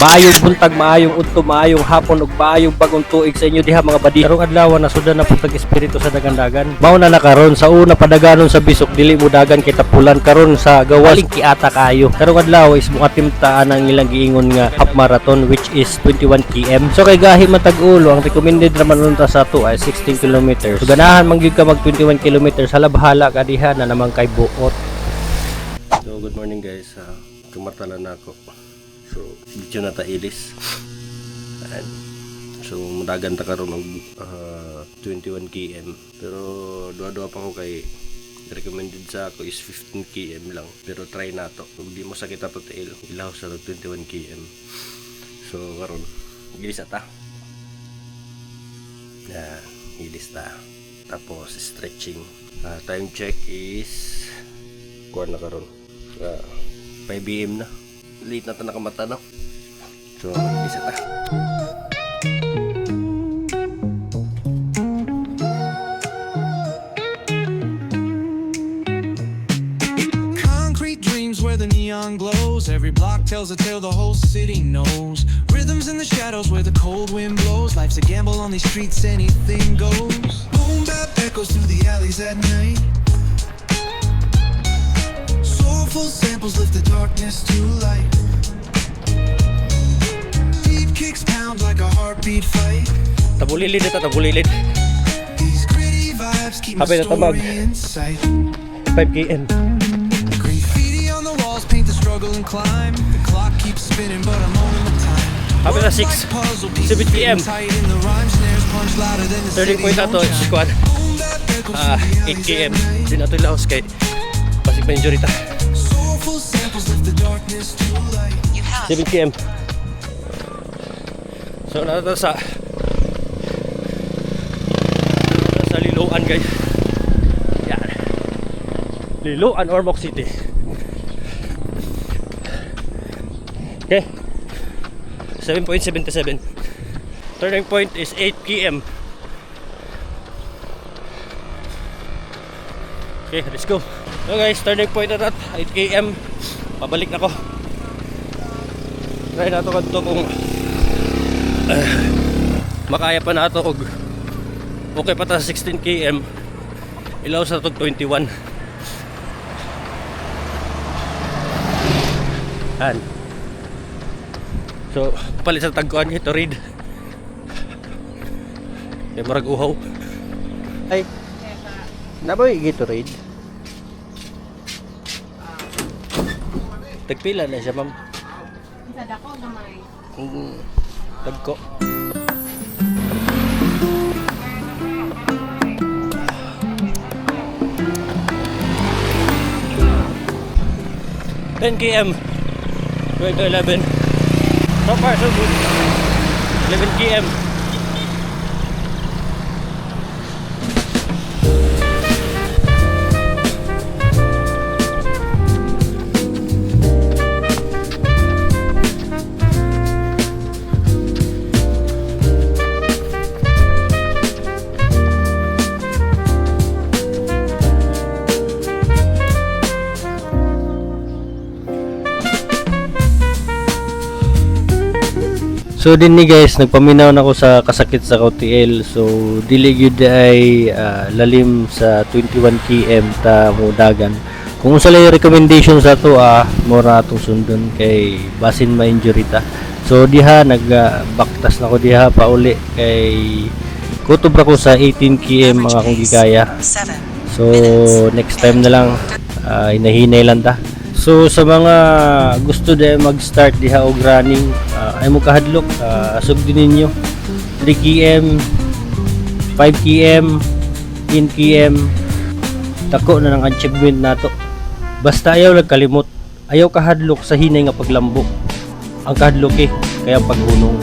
Maayong buntag, maayong udto, maayong hapon ug maayong bagong tuig sa inyo diha mga badi. Karong adlaw na sudan na putag espiritu sa dagan-dagan. Mao na karon sa una padaganon sa bisok dili mo dagan kita pulan karon sa gawas kiata kayo. Karong adlaw is muatimtaan ang ilang giingon nga half marathon which is 21 km. So kay gahi matag-ulo ang recommended naman unta sa ato ay 16 km. So ganahan man gyud ka mag 21 km sa labhala ka diha na naman kay buot. So good morning guys. Kumartalan na ako. So, medyo na tailis. And, so, mudagan ta karon ng 21 km. Pero, duwa-duwa pa ko kay recommended sa ako is 15 km lang. Pero, try na to. Kung di mo sakit ato tail, ilaw sa 21 km. So, karon gilis ta. Yan, gilis ta. Tapos, stretching. Time check is kuwan na karon. 5 AM na. Late na ito nakamata, no? So, isa ta. Concrete dreams where the neon glows. Every block tells a tale the whole city knows. Rhythms in the shadows where the cold wind blows. Life's a gamble on these streets, anything goes. Boom bap echoes through the alleys at night. Soulful samples lift the darkness to light. Beat kicks pound like a heartbeat fight. Tabulilid ito, tabulilid. These gritty vibes keep my Happy na tamag. story in sight. 5 km. Graffiti on the walls paint the struggle and climb. The clock keeps spinning but I'm owning the time. Happy na 6. 7 km. Turning point na to, squad. 8 km. Di na ito ilaos kay pasig pa injury ta. 7 km. So nata sa Liloan guys. Yan. Liloan Ormoc City. Okay. 7.77. Turning point is 8 km. Okay, let's go. So guys, turning point na 8 km. Pabalik na ko. Try na ito kanto kung makaya pa na ito kung okay pa ta sa 16 km. Ilaw sa ito 21. Han. So, palit sa tagkuhan ito read. Kaya marag uhaw. Ay, naboy Gatorade. Tagpila na siya, ma'am. Sa dako gamay. Tagko. Ten km. Going to 11. So far so good. 11 km. So din ni guys, nagpaminaw na ako sa kasakit sa KTL. So dili gyud ay lalim sa 21 km ta mudagan. Kung unsa lay recommendation sa to mura atong sundon kay basin ma-injury ta. So diha nagbaktas na ko diha pauli kay kutob ra ko sa 18 km mga kung gikaya. So next time na lang hinahinay lang ta. So sa mga gusto din mag-start diha og running, ay mo kahadlok, sugdin ninyo 3 km, 5 km, 10 km. Tako na ng achievement nato. Basta ayaw lang kalimot, ayaw kahadlok sa hinay nga paglambo. Ang kahadlok kaya paghunong.